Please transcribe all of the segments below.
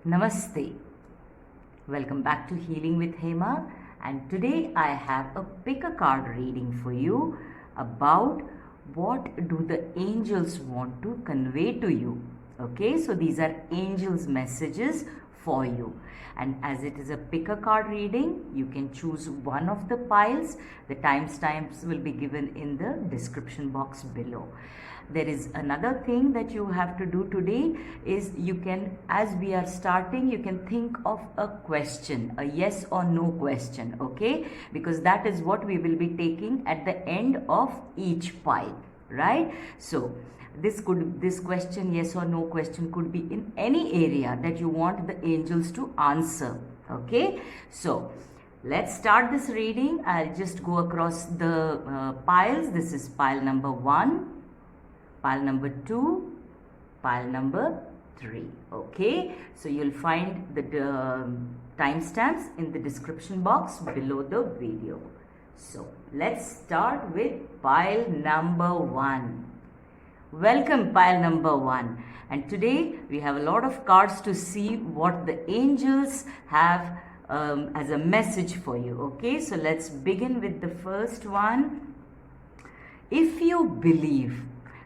Namaste. Welcome back to Healing with Hema, and today I have a pick a card reading for you about what do the angels want to convey to you. Okay, so these are angels' messages for you, and as it is a pick a card reading, you can choose one of the piles. The timestamps will be given in the description box below. There is another thing that you have to do today is you can, as we are starting, you can think of a question, a yes or no question, okay? Because that is what we will be taking at the end of each pile, right? So this question, yes or no question, could be in any area that you want the angels to answer, okay? So let's start this reading. I'll just go across the piles. This is pile number 1, pile number 2, pile number 3. Okay, so you'll find the timestamps in the description box below the video. So let's start with pile number 1. Welcome, pile number 1. And today we have a lot of cards to see what the angels have as a message for you. Okay, so let's begin with the first one. If you believe.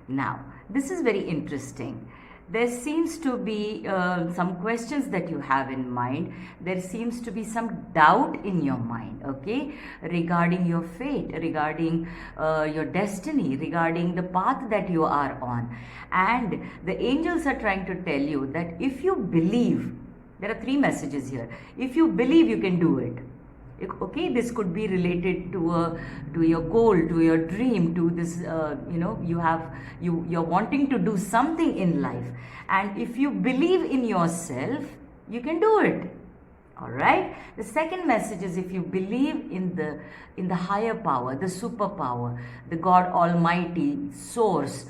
Now, this is very interesting. There seems to be some questions that you have in mind. There seems to be some doubt in your mind, okay, regarding your fate, regarding your destiny, regarding the path that you are on. And the angels are trying to tell you that if you believe, there are 3 messages here. If you believe, you can do it. Okay, this could be related to your goal, to your dream, to this you're wanting to do something in life, and if you believe in yourself, you can do it. All right, the second message is if you believe in the higher power, the superpower, the God Almighty, source,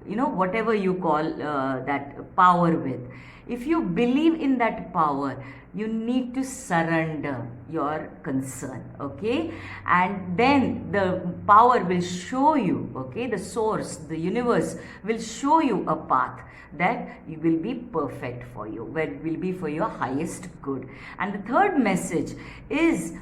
whatever you call that power with, if you believe in that power, you need to surrender your concern, okay? And then the power will show you, okay? The source, the universe will show you a path that will be perfect for you, where it will be for your highest good. And the third message is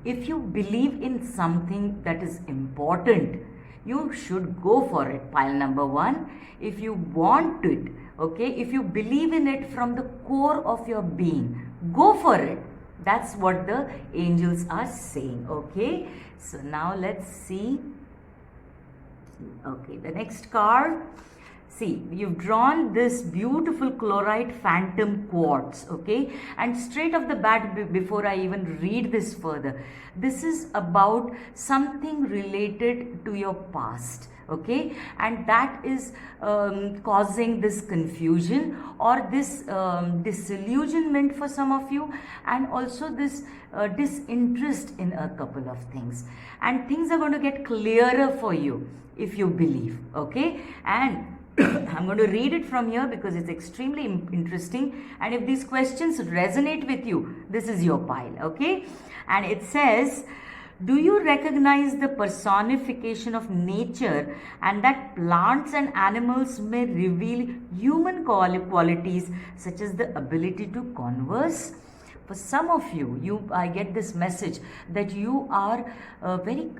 if you believe in something that is important, you should go for it, pile number 1. If you want it, okay, if you believe in it from the core of your being, go for it. That's what the angels are saying, okay? So now let's see. Okay, the next card. See, you've drawn this beautiful chlorite phantom quartz, okay? And straight off the bat, before I even read this further, this is about something related to your past, okay? And that is causing this confusion or this disillusionment for some of you, and also this disinterest in a couple of things. And things are going to get clearer for you if you believe, okay? And I'm going to read it from here because it's extremely interesting, and if these questions resonate with you, this is your pile, okay? And it says, do you recognize the personification of nature and that plants and animals may reveal human qualities such as the ability to converse? For some of you, I get this message that you are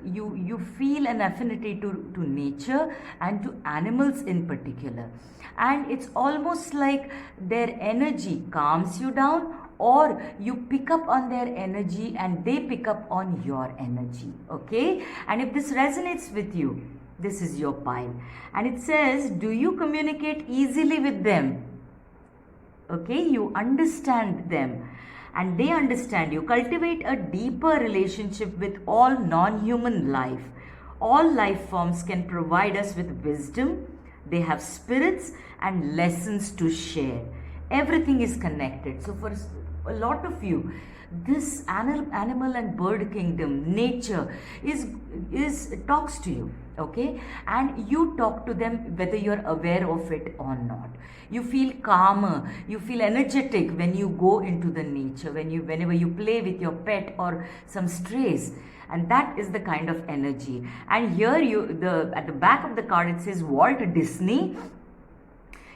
you feel an affinity to nature and to animals in particular. And it's almost like their energy calms you down, or you pick up on their energy and they pick up on your energy, okay? And if this resonates with you, this is your pile. And it says, do you communicate easily with them? Okay, you understand them and they understand you. Cultivate a deeper relationship with all non-human life. All life forms can provide us with wisdom. They have spirits and lessons to share. Everything is connected. So for a lot of you, this animal and bird kingdom, nature, is talks to you, okay? And you talk to them whether you're aware of it or not. You feel calmer, you feel energetic when you go into the nature, whenever you play with your pet or some strays. And that is the kind of energy. And here at the back of the card it says Walt Disney.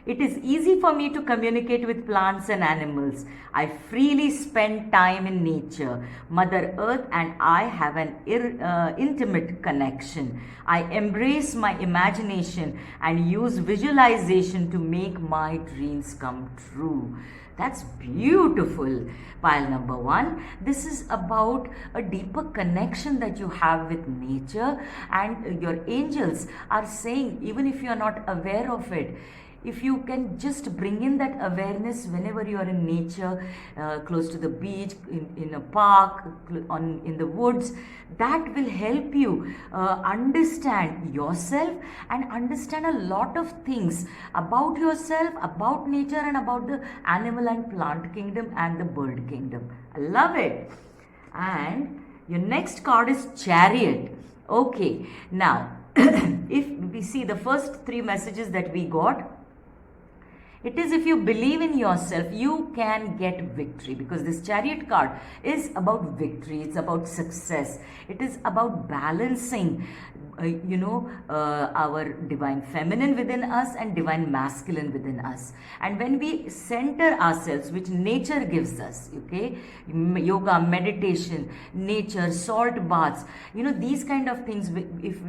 It is easy for me to communicate with plants and animals. I freely spend time in nature. Mother Earth and I have an intimate connection. I embrace my imagination and use visualization to make my dreams come true. That's beautiful. Pile number 1. This is about a deeper connection that you have with nature, and your angels are saying, even if you are not aware of it, if you can just bring in that awareness whenever you are in nature, close to the beach, in a park, in the woods, that will help you understand yourself and understand a lot of things about yourself, about nature, and about the animal and plant kingdom and the bird kingdom. I love it. And your next card is Chariot. Okay, now if we see the first 3 messages that we got, it is, if you believe in yourself, you can get victory, because this Chariot card is about victory. It's about success. It is about balancing, our divine feminine within us and divine masculine within us. And when we center ourselves, which nature gives us, okay, yoga, meditation, nature, salt baths, these kind of things, if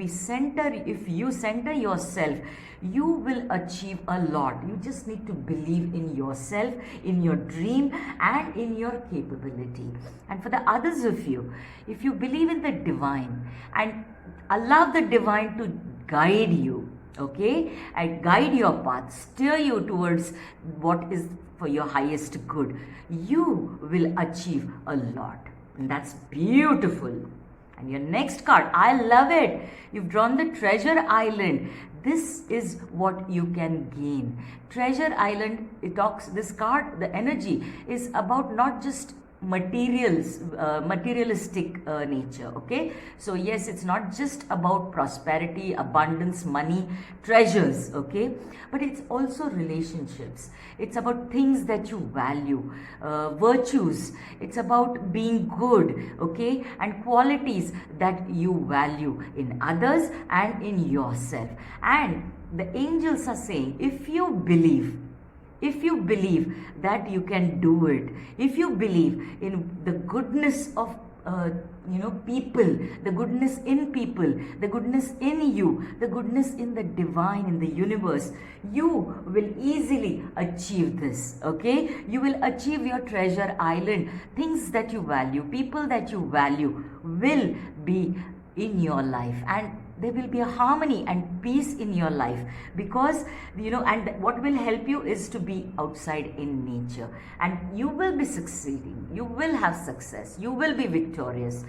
you center yourself, you will achieve a lot. You just need to believe in yourself, in your dream, and in your capability. And for the others of you, if you believe in the divine and allow the divine to guide you, okay, and guide your path, steer you towards what is for your highest good, you will achieve a lot. And that's beautiful. And your next card, I love it. You've drawn the Treasure Island. This is what you can gain. Treasure Island, this card, the energy is about not just materialistic nature, okay? So yes, it's not just about prosperity, abundance, money, treasures, okay? But it's also relationships. It's about things that you value, virtues. It's about being good, okay? And qualities that you value in others and in yourself. And the angels are saying, if you believe that you can do it, if you believe in the goodness of people, the goodness in people, the goodness in you, the goodness in the divine, in the universe, you will easily achieve this, okay? You will achieve your Treasure Island. Things that you value, people that you value will be in your life, and there will be a harmony and peace in your life, because and what will help you is to be outside in nature, and you will be succeeding, you will have success, you will be victorious.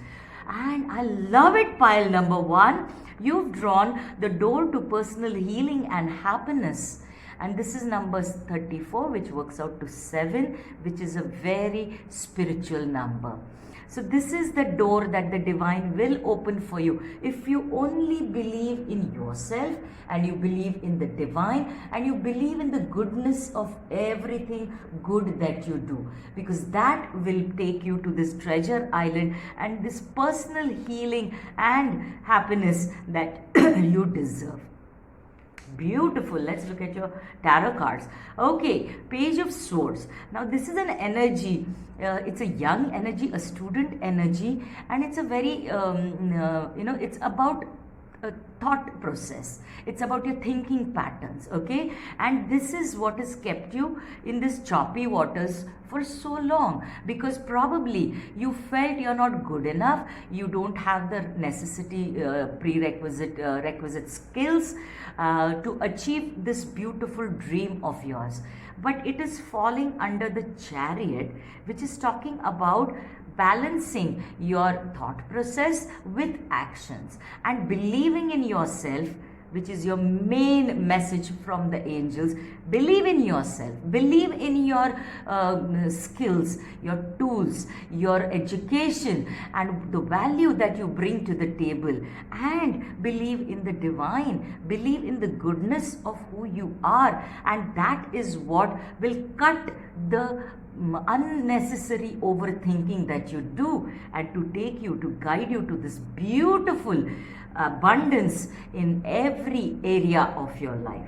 And I love it. Pile number 1, you've drawn the door to personal healing and happiness, and this is number 34, which works out to 7, which is a very spiritual number. So this is the door that the divine will open for you if you only believe in yourself, and you believe in the divine, and you believe in the goodness of everything good that you do, because that will take you to this Treasure Island and this personal healing and happiness that you deserve. Beautiful. Let's look at your tarot cards. Okay, Page of Swords. Now this is an energy, it's a young energy, a student energy, and it's a very it's about a thought process. It's about your thinking patterns, okay? And this is what has kept you in this choppy waters for so long, because probably you felt you're not good enough, you don't have the necessity requisite skills to achieve this beautiful dream of yours. But it is falling under the Chariot, which is talking about balancing your thought process with actions and believing in yourself, which is your main message from the angels. Believe in yourself, believe in your skills, your tools, your education, and the value that you bring to the table, and believe in the divine, believe in the goodness of who you are, and that is what will cut the unnecessary overthinking that you do, and to take you, to guide you to this beautiful abundance in every area of your life.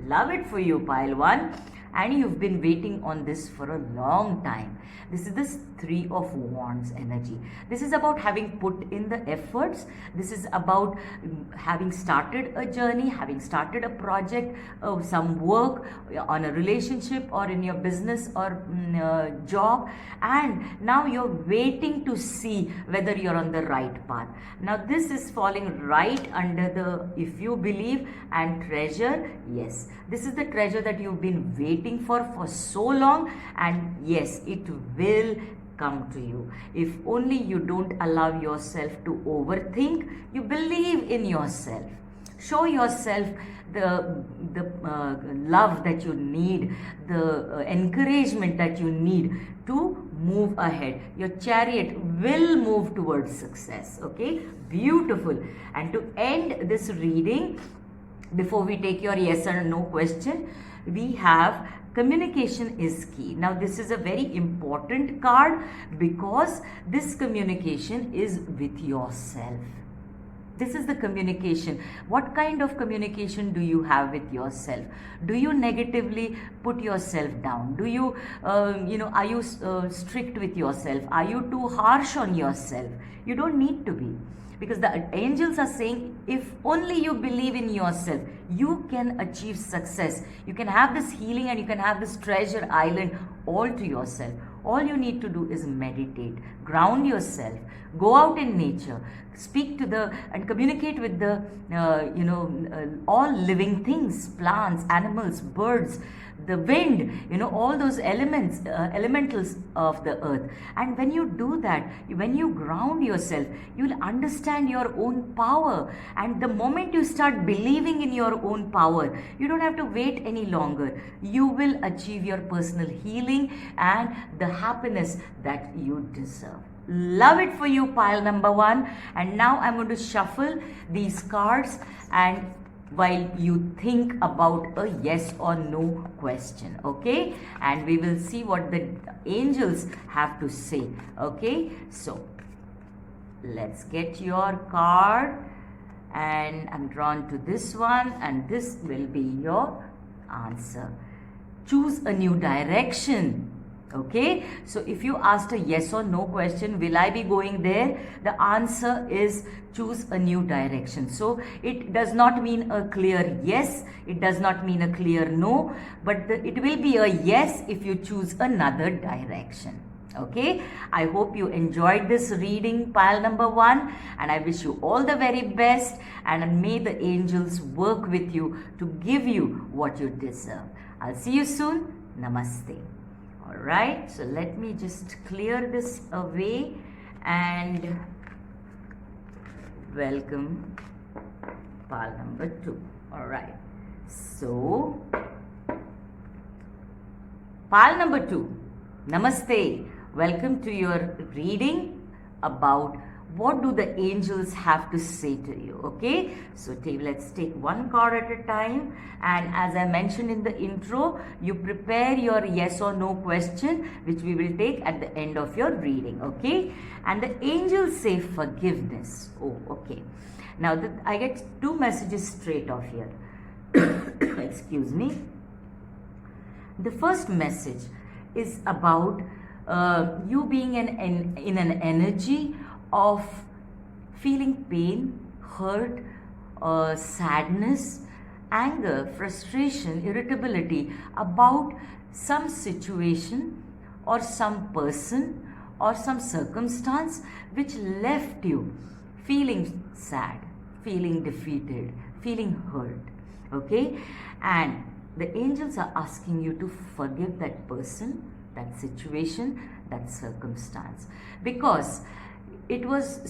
Love it for you, pile 1. And you've been waiting on this for a long time. This is this 3 of Wands energy. This is about having put in the efforts. This is about having started a journey, having started a project, some work on a relationship or in your business or job, and now you're waiting to see whether you're on the right path. Now this is falling right under the if you believe and treasure. Yes, this is the treasure that you've been waiting for so long, and yes, it will come to you. If only you don't allow yourself to overthink, you believe in yourself. Show yourself the love that you need, the encouragement that you need to move ahead. Your chariot will move towards success. Okay, beautiful. And to end this reading, before we take your yes or no question, we have communication is key. Now this is a very important card because this communication is with yourself. This is the communication. What kind of communication do you have with yourself? Do you negatively put yourself down? Do you, are you strict with yourself? Are you too harsh on yourself? You don't need to be. Because the angels are saying, if only you believe in yourself, you can achieve success. You can have this healing and you can have this treasure island all to yourself. All you need to do is meditate, ground yourself, go out in nature, speak to and communicate with the, all living things, plants, animals, birds, the wind, all those elements, elementals of the earth. And when you do that, when you ground yourself, you will understand your own power. And the moment you start believing in your own power, you don't have to wait any longer. You will achieve your personal healing and the happiness that you deserve. Love it for you, pile number 1. And now I'm going to shuffle these cards, and while you think about a yes or no question, okay, and we will see what the angels have to say. Okay, so let's get your card, and I'm drawn to this one, and this will be your answer. Choose a new direction. Okay, so if you asked a yes or no question, will I be going there? The answer is choose a new direction. So it does not mean a clear yes, it does not mean a clear no, but it will be a yes if you choose another direction. Okay, I hope you enjoyed this reading, pile number 1, and I wish you all the very best, and may the angels work with you to give you what you deserve. I'll see you soon. Namaste. Alright, so let me just clear this away and welcome pile number 2. Alright, so pile number 2, Namaste. Welcome to your reading about what do the angels have to say to you. Okay, so let's take one card at a time, and as I mentioned in the intro, you prepare your yes or no question, which we will take at the end of your reading. Okay, and the angels say forgiveness. Oh, okay. Now I get 2 messages straight off here. Excuse me. The first message is about you being in an energy of feeling pain, hurt, sadness, anger, frustration, irritability about some situation or some person or some circumstance which left you feeling sad, feeling defeated, feeling hurt. Okay, and the angels are asking you to forgive that person, that situation, that circumstance, because it was,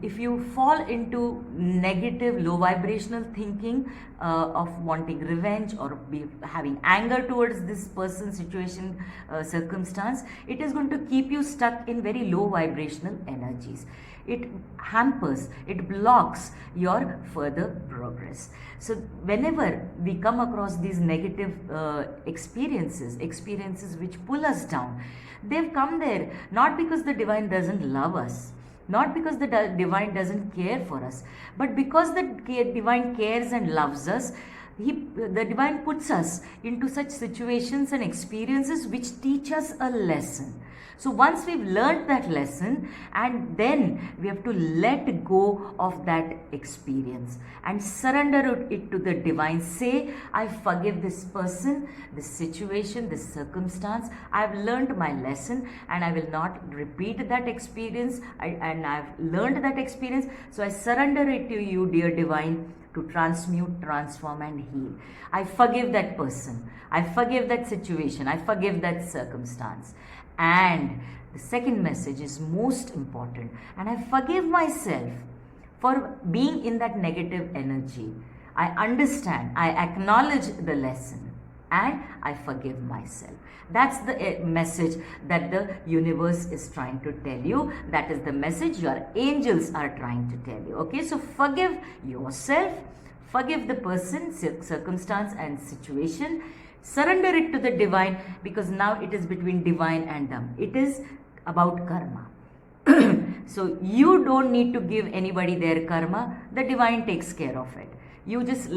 if you fall into negative, low vibrational thinking of wanting revenge or having anger towards this person, situation, circumstance, it is going to keep you stuck in very low vibrational energies. It hampers, it blocks your further progress. So whenever we come across these negative experiences which pull us down, they've come there not because the divine doesn't love us, not because the divine doesn't care for us, but because the divine cares and loves us. The divine puts us into such situations and experiences which teach us a lesson. So once we've learned that lesson, and then we have to let go of that experience and surrender it to the divine. Say, I forgive this person, this situation, this circumstance. I've learned my lesson and I will not repeat that experience. And I've learned that experience. So I surrender it to you, dear divine, to transmute, transform and heal. I forgive that person. I forgive that situation. I forgive that circumstance. And the second message is most important. And I forgive myself for being in that negative energy. I understand. I acknowledge the lesson. And I forgive myself. That's the message that the universe is trying to tell you. That is the message your angels are trying to tell you. Okay, so forgive yourself, forgive the person, circumstance and situation. Surrender it to the divine, because now it is between divine and them. It is about karma. So you don't need to give anybody their karma. The divine takes care of it. You just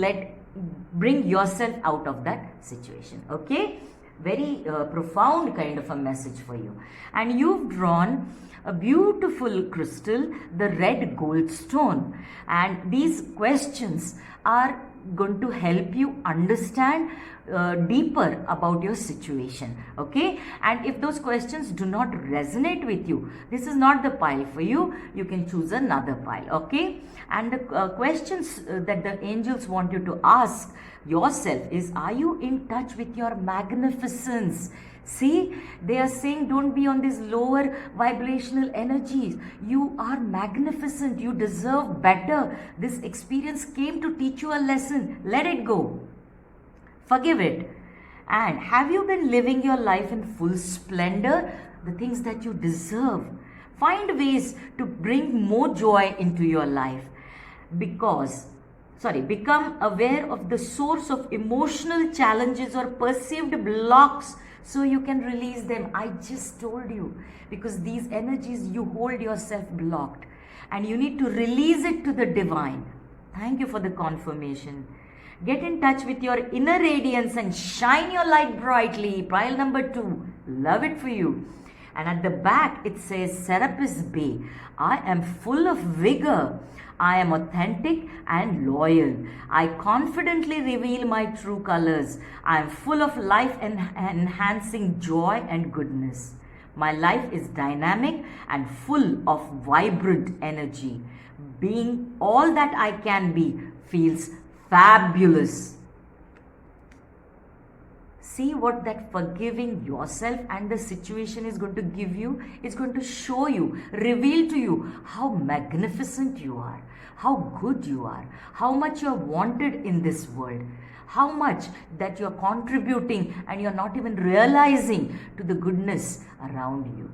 bring yourself out of that situation. Okay, very profound kind of a message for you. And you've drawn a beautiful crystal, the red gold stone, and these questions are going to help you understand deeper about your situation. Okay, and if those questions do not resonate with you, this is not the pile for you. You can choose another pile. Okay, and the questions that the angels want you to ask yourself is, are you in touch with your magnificence? See, they are saying don't be on these lower vibrational energies. You are magnificent. You deserve better. This experience came to teach you a lesson. Let it go. Forgive it. And have you been living your life in full splendor? The things that you deserve. Find ways to bring more joy into your life. Become aware of the source of emotional challenges or perceived blocks, so you can release them. I just told you, because these energies, you hold yourself blocked and you need to release it to the divine. Thank you for the confirmation. Get in touch with your inner radiance and shine your light brightly. Pile number 2. Love it for you. And at the back it says, Serapis Bay, I am full of vigor. I am authentic and loyal. I confidently reveal my true colors. I am full of life enhancing joy and goodness. My life is dynamic and full of vibrant energy. Being all that I can be feels fabulous. See what that forgiving yourself and the situation is going to give you. It's going to show you, reveal to you how magnificent you are, how good you are, how much you are wanted in this world, how much that you are contributing and you are not even realizing to the goodness around you.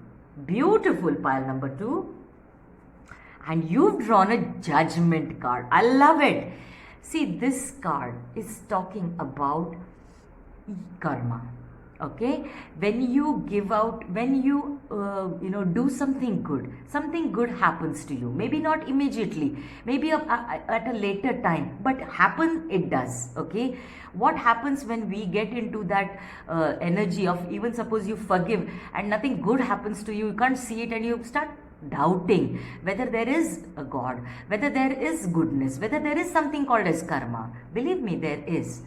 Beautiful, pile number 2. And you've drawn a judgment card. I love it. See, this card is talking about karma. Okay, when you give out, when you do something good happens to you. Maybe not immediately, maybe at a later time, but it does. Okay, what happens when we get into that energy of, even suppose you forgive and nothing good happens to you, you can't see it and you start doubting whether there is a God, whether there is goodness, whether there is something called as karma. Believe me, there is.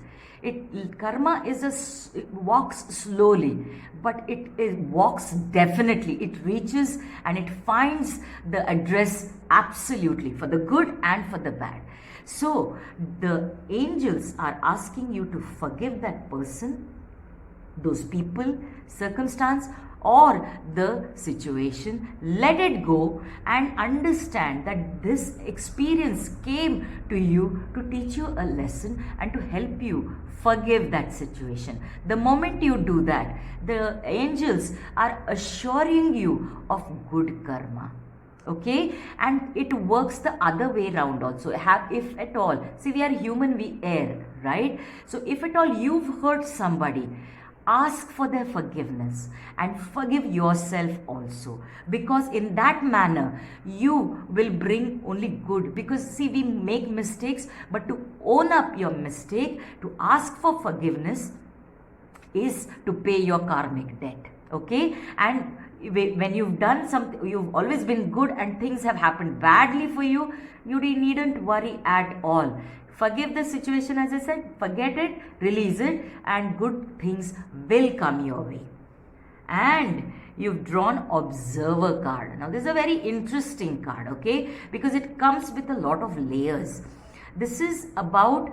Karma it walks slowly, but it walks definitely. It reaches and it finds the address absolutely for the good and for the bad. So the angels are asking you to forgive that person, those people, circumstance, or the situation. Let it go and understand that this experience came to you to teach you a lesson and to help you forgive that situation. The moment you do that, the angels are assuring you of good karma. Okay, and it works the other way around also. If at all, see, we are human, we err, right? So if at all you've hurt somebody, ask for their forgiveness and forgive yourself also, because in that manner you will bring only good. Because see, we make mistakes, but to own up your mistake, to ask for forgiveness, is to pay your karmic debt. Okay, and when you've done something, you've always been good and things have happened badly for you, you needn't worry at all. Forgive the situation, as I said, forget it, release it, and good things will come your way. And you've drawn Observer card. Now this is a very interesting card, okay, because it comes with a lot of layers. This is about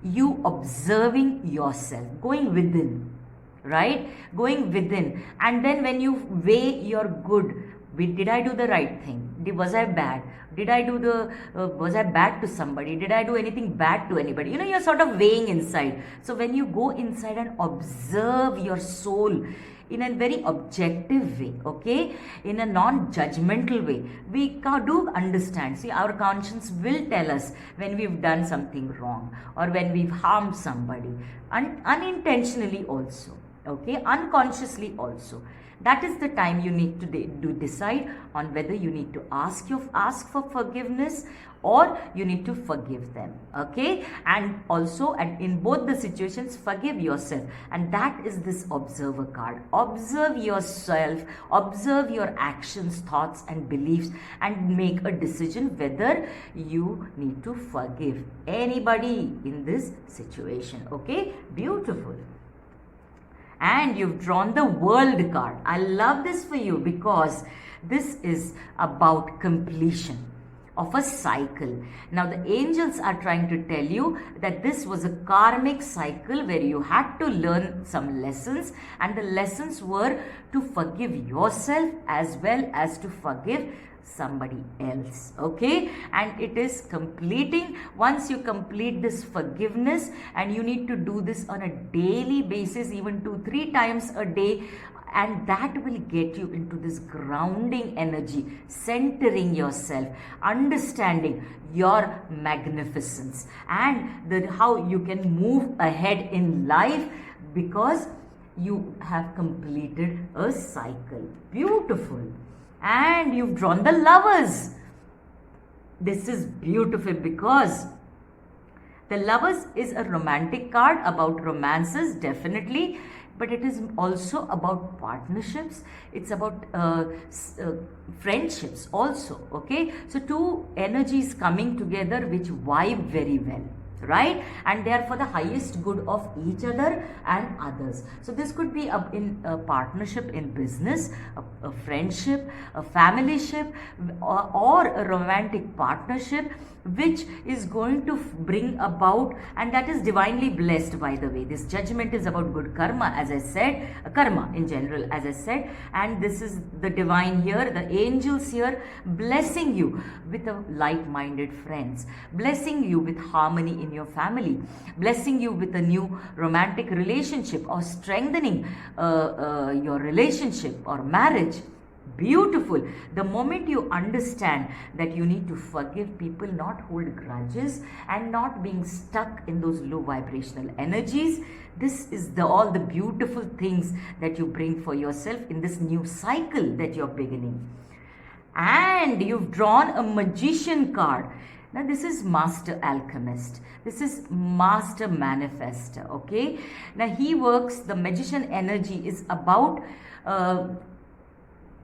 you observing yourself, going within, right? Going within. And then when you weigh your good, did I do the right thing? Was I bad? Did I do was I bad to somebody? Did I do anything bad to anybody? You know, you're sort of weighing inside. So when you go inside and observe your soul in a very objective way, okay, in a non-judgmental way, we do understand. See, our conscience will tell us when we've done something wrong or when we've harmed somebody, unintentionally also, okay, unconsciously also. That is the time you need to decide on whether you need to ask for forgiveness or you need to forgive them, okay. And also, and in both the situations, forgive yourself. And that is this Observer card. Observe yourself, observe your actions, thoughts and beliefs, and make a decision whether you need to forgive anybody in this situation, okay. Beautiful. And you've drawn the World card. I love this for you because this is about completion of a cycle. Now the angels are trying to tell you that this was a karmic cycle where you had to learn some lessons, and the lessons were to forgive yourself as well as to forgive somebody else, okay. And it is completing. Once you complete this forgiveness, and you need to do this on a daily basis, even 2-3 times a day, and that will get you into this grounding energy, centering yourself, understanding your magnificence, and how you can move ahead in life because you have completed a cycle. Beautiful. And you've drawn the Lovers. This is beautiful because the Lovers is a romantic card about romances, definitely, but it is also about partnerships. It's about friendships also, okay. So two energies coming together which vibe very well, right? And they are for the highest good of each other and others. So this could be in a partnership in business, a friendship, a familyship, or a romantic partnership, which is going to bring about, and that is divinely blessed, by the way. This judgment is about good karma, as I said, karma in general, as I said, and this is the divine here, the angels here, blessing you with a like-minded friends, blessing you with harmony in your family, blessing you with a new romantic relationship, or strengthening your relationship or marriage. Beautiful. The moment you understand that you need to forgive people, not hold grudges, and not being stuck in those low vibrational energies, this is all the beautiful things that you bring for yourself in this new cycle that you're beginning. And you've drawn a Magician card. Now this is Master Alchemist. This is Master Manifester, okay. Now he works, the Magician energy is about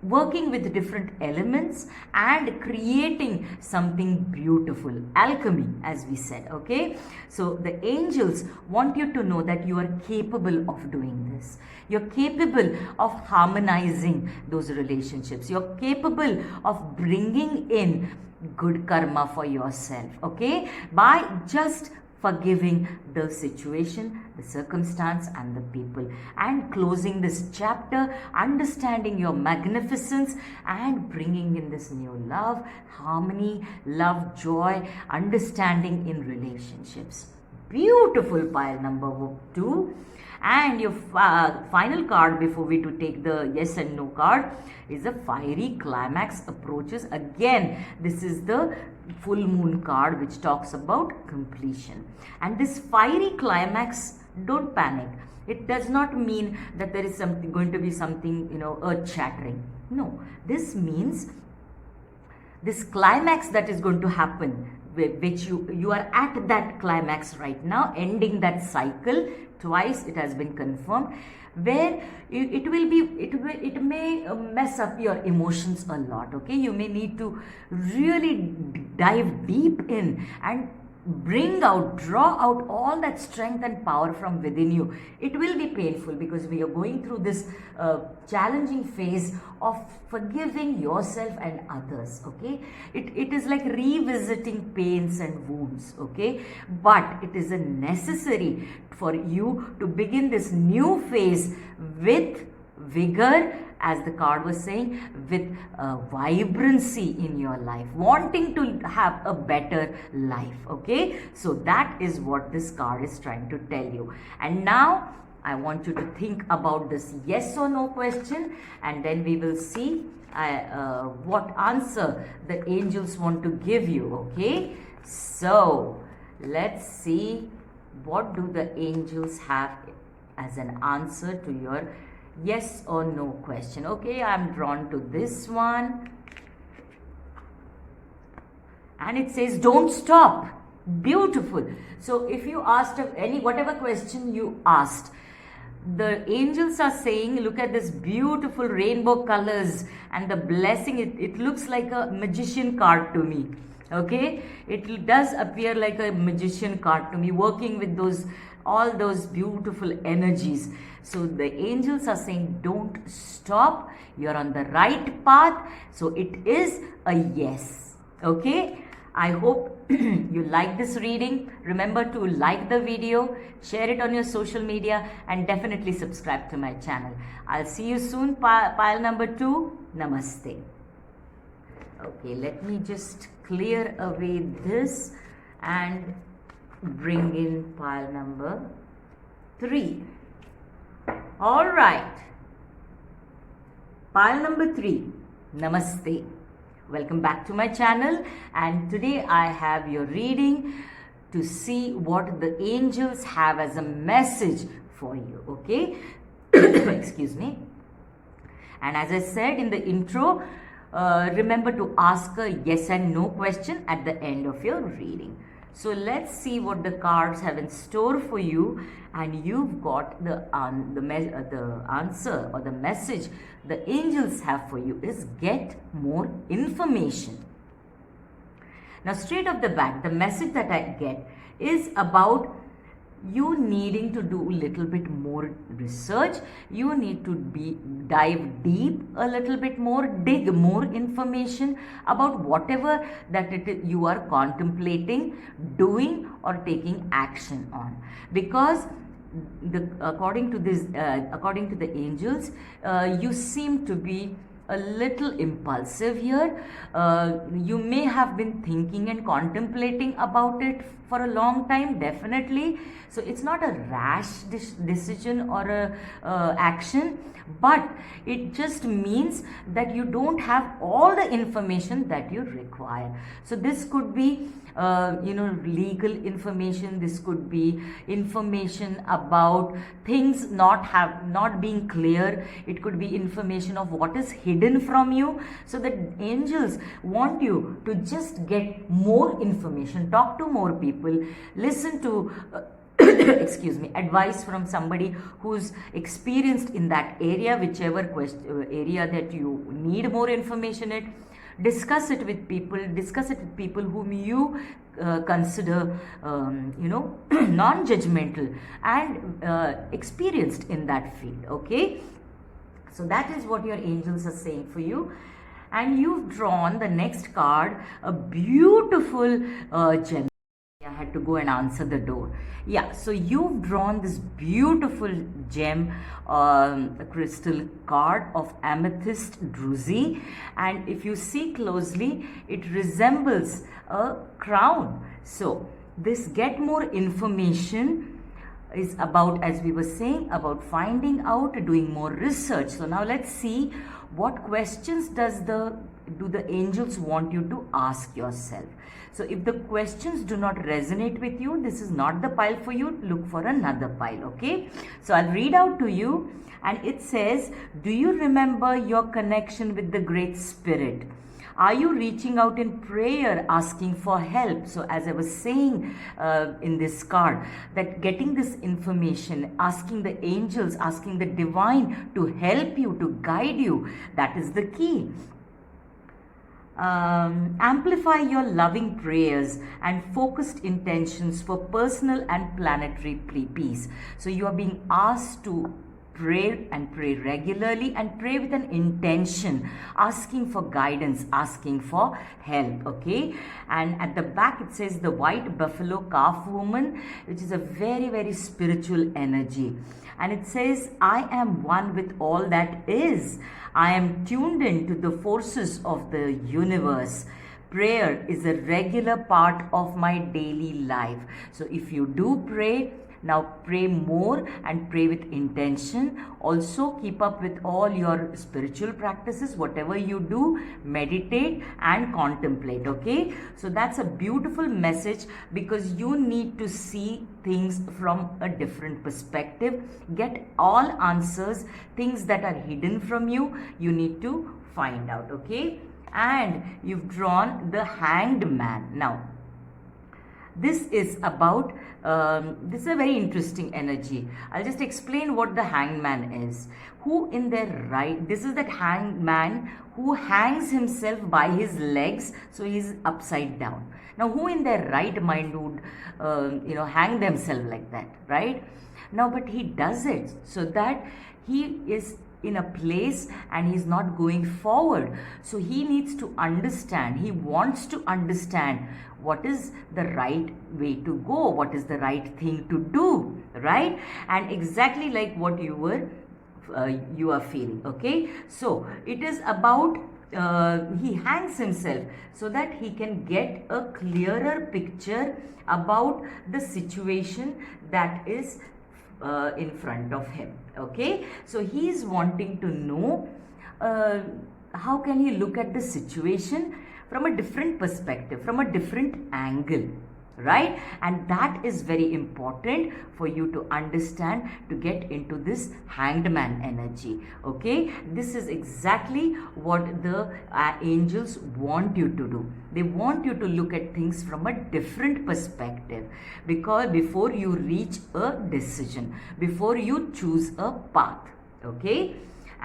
working with different elements and creating something beautiful. Alchemy, as we said, okay. So the angels want you to know that you are capable of doing this. You're capable of harmonizing those relationships. You're capable of bringing in good karma for yourself, okay, by just forgiving the situation, the circumstance and the people, and closing this chapter, understanding your magnificence and bringing in this new love, harmony, love, joy, understanding in relationships. Beautiful, pile number 2. And your final card before we to take the yes and no card is a fiery climax approaches. Again, this is the full moon card which talks about completion. And this fiery climax, don't panic. It does not mean that there is something going to be something, earth shattering. No, this means this climax that is going to happen, which you are at that climax right now, ending that cycle. Twice it has been confirmed, where it may mess up your emotions a lot. Okay, you may need to really dive deep in and draw out all that strength and power from within you. It will be painful because we are going through this challenging phase of forgiving yourself and others. Okay, it is like revisiting pains and wounds. Okay, but it is a necessary for you to begin this new phase with vigor, as the card was saying, with vibrancy in your life, wanting to have a better life. Okay, so that is what this card is trying to tell you. And now I want you to think about this yes or no question, and then we will see what answer the angels want to give you. Okay, so let's see what do the angels have as an answer to your yes or no question. Okay, I'm drawn to this one, and it says don't stop. Beautiful. So if you asked whatever question you asked, the angels are saying, look at this beautiful rainbow colors and the blessing. It looks like a magician card to me. Okay, it does appear like a magician card to me, working with all those beautiful energies. So the angels are saying don't stop, you're on the right path. So it is a yes. Okay, I hope you like this reading. Remember to like the video, share it on your social media, and definitely subscribe to my channel. I'll see you soon. Pile number 2. Namaste. Okay, let me just clear away this and bring in pile number 3. All right, pile number 3. Namaste. Welcome back to my channel, and today I have your reading to see what the angels have as a message for you. Okay, excuse me. And as I said in the intro, remember to ask a yes and no question at the end of your reading. So let's see what the cards have in store for you, and you've got the answer or the message the angels have for you is get more information. Now straight off the bat, the message that I get is about you needing to do a little bit more research. You need to dive deep a little bit more, dig more information about whatever that you are contemplating doing or taking action on, because according to the angels, you seem to be a little impulsive here. You may have been thinking and contemplating about it for a long time, definitely. So it's not a rash decision or a action, but it just means that you don't have all the information that you require. So this could be legal information. This could be information about things not being clear. It could be information of what is hidden from you. So the angels want you to just get more information, talk to more people, listen to excuse me, advice from somebody who's experienced in that area, whichever area that you need more information in. Discuss it with people whom you consider non-judgmental and experienced in that field. Okay, so that is what your angels are saying for you. And you've drawn the next card, a beautiful gem. I had to go and answer the door. Yeah, so you've drawn this beautiful gem, crystal card of amethyst druzy, and if you see closely, it resembles a crown. So this get more information is about, as we were saying, about finding out, doing more research. So now let's see what questions do the angels want you to ask yourself. So if the questions do not resonate with you, this is not the pile for you. Look for another pile, okay? So I'll read out to you, and it says, do you remember your connection with the Great Spirit? Are you reaching out in prayer, asking for help? So as I was saying in this card, that getting this information, asking the angels, asking the divine to help you, to guide you, that is the key. Amplify your loving prayers and focused intentions for personal and planetary peace. So you are being asked to pray, and pray regularly, and pray with an intention, asking for guidance, asking for help, okay? And at the back it says the white buffalo calf woman, which is a very, very spiritual energy. And it says, I am one with all that is. I am tuned in to the forces of the universe. Prayer is a regular part of my daily life. So if you do pray, now pray more and pray with intention. Also keep up with all your spiritual practices, whatever you do, meditate and contemplate, okay? So that's a beautiful message, because you need to see things from a different perspective. Get all answers, things that are hidden from you, you need to find out, okay? And you've drawn the Hanged Man. Now, this is about, this is a very interesting energy. I'll just explain what the Hanged Man is. Who in their right, this is that Hanged Man who hangs himself by his legs, so he's upside down. Now, who in their right mind would, hang themselves like that, right? Now, but he does it so that he is in a place and he's not going forward. So he needs to understand, he wants to understand what is the right way to go, what is the right thing to do, right? And exactly like what you are feeling, okay? So it is about he hangs himself so that he can get a clearer picture about the situation that is in front of him, okay? So he is wanting to know how can he look at the situation from a different perspective, from a different angle, right? And that is very important for you to understand, to get into this Hanged Man energy, okay? This is exactly what the angels want you to do. They want you to look at things from a different perspective, because before you reach a decision, before you choose a path, okay?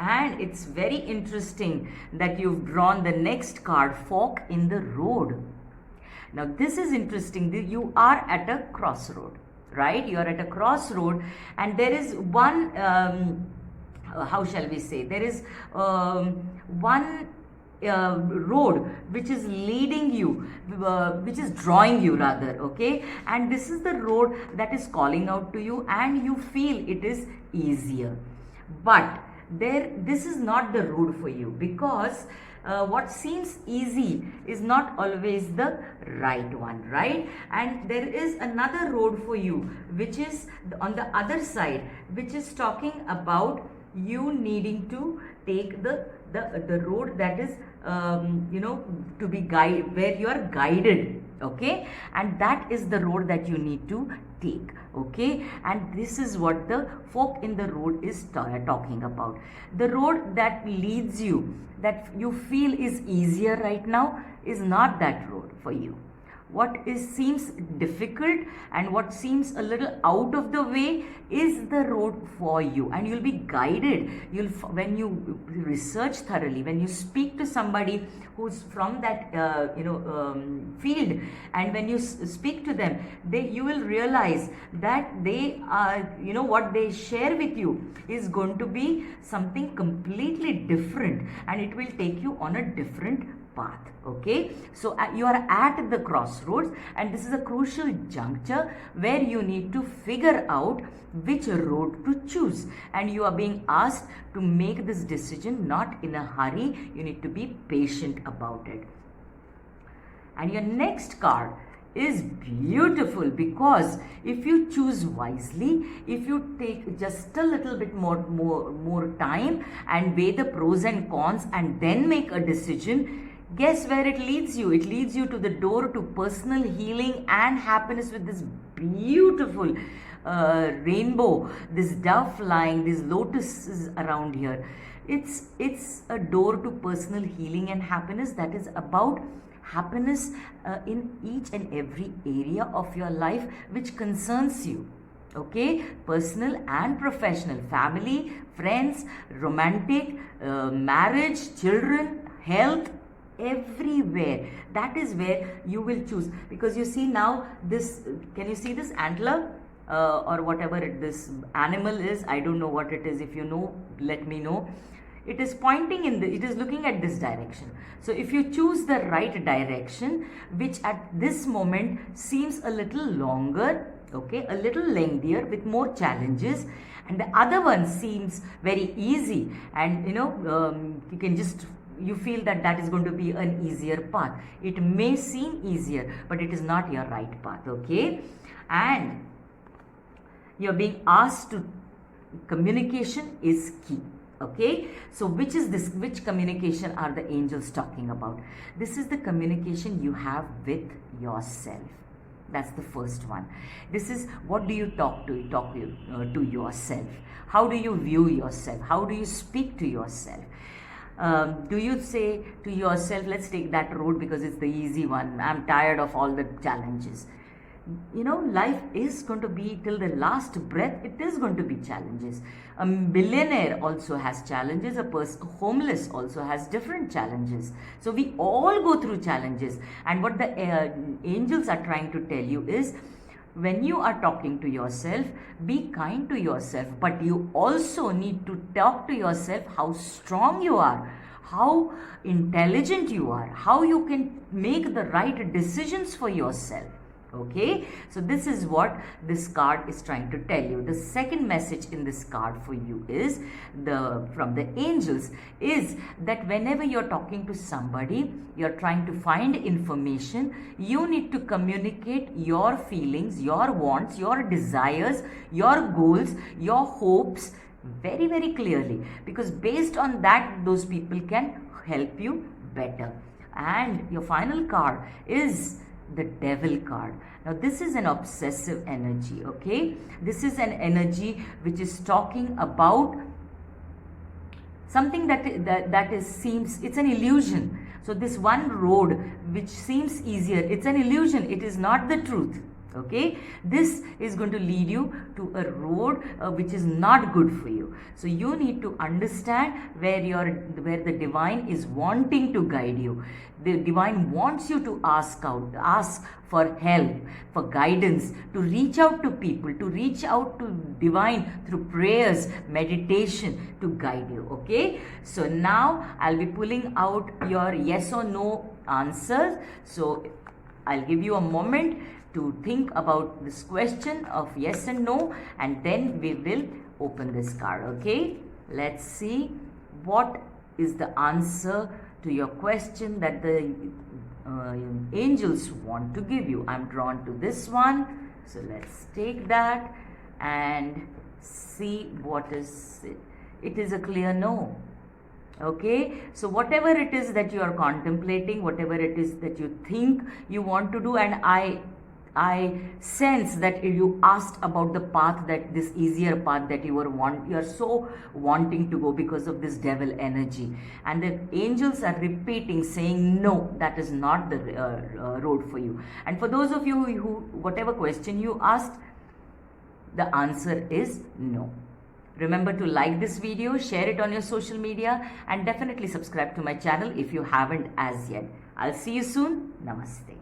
And it's very interesting that you've drawn the next card, Fork in the Road. Now this is interesting. You are at a crossroad, right? You are at a crossroad, and there is one, how shall we say, there is one road which is leading you, which is drawing you rather, okay? And this is the road that is calling out to you, and you feel it is easier. But this is not the road for you, because what seems easy is not always the right one, right? And there is another road for you, which is on the other side, which is talking about you needing to take the road that is to be guided, where you are guided, okay? And that is the road that you need to take, okay? And this is what the Fork in the Road is talking about. The road that leads you, that you feel is easier right now, is not that road for you. What seems difficult and what seems a little out of the way is the road for you, and you'll be guided. When you research thoroughly, when you speak to somebody who's from that field, and when you speak to them, you will realize that they are, what they share with you is going to be something completely different, and it will take you on a different path, okay? So you are at the crossroads, and this is a crucial juncture where you need to figure out which road to choose, and you are being asked to make this decision not in a hurry. You need to be patient about it. And your next card is beautiful, because if you choose wisely, if you take just a little bit more time and weigh the pros and cons and then make a decision, guess where it leads you? It leads you to the door to personal healing and happiness with this beautiful rainbow, this dove flying, these lotuses around here. It's a door to personal healing and happiness, that is about happiness in each and every area of your life which concerns you. Okay, personal and professional, family, friends, romantic, marriage, children, health, everywhere. That is where you will choose, because you see now this, can you see this antler? Or whatever this animal is, I don't know what it is. If you know, let me know. It is pointing it is looking at this direction. So if you choose the right direction, which at this moment seems a little longer, okay, a little lengthier with more challenges, and the other one seems very easy, and you can just, you feel that is going to be an easier path. It may seem easier, but it is not your right path, okay? And you're being asked to, communication is key. Okay, so which communication are the angels talking about? This is the communication you have with yourself. That's the first one. This is, what do you talk to yourself? How do you view yourself? How do you speak to yourself? Do you say to yourself, let's take that road because it's the easy one, I'm tired of all the challenges? Life is going to be, till the last breath, it is going to be challenges. A billionaire also has challenges. A person homeless also has different challenges. So we all go through challenges. And what the angels are trying to tell you is, when you are talking to yourself, be kind to yourself, but you also need to talk to yourself how strong you are, how intelligent you are, how you can make the right decisions for yourself. Okay, so this is what this card is trying to tell you. The second message in this card for you is, from the angels, is that whenever you're talking to somebody, you're trying to find information, you need to communicate your feelings, your wants, your desires, your goals, your hopes very, very clearly, because based on that, those people can help you better. And your final card is the Devil card. Now this is an obsessive energy, okay? This is an energy which is talking about something that seems, it's an illusion. So this one road which seems easier, it's an illusion, it is not the truth. Okay, this is going to lead you to a road which is not good for you. So you need to understand where the divine is wanting to guide you. The divine wants you to ask for help, for guidance, to reach out to people, to reach out to divine through prayers, meditation, to guide you. Okay, so now I'll be pulling out your yes or no answers. So I'll give you a moment to think about this question of yes and no, and then we will open this card. Okay, let's see what is the answer to your question that the angels want to give you. I'm drawn to this one, so let's take that and see what is it. It is a clear no. Okay, so whatever it is that you are contemplating, whatever it is that you think you want to do, and I sense that you asked about the path, that this easier path that you are so wanting to go because of this devil energy, and the angels are repeating, saying no, that is not the road for you. And for those of you who, whatever question you asked, the answer is no. Remember to like this video, share it on your social media, and definitely subscribe to my channel if you haven't as yet. I'll see you soon. Namaste.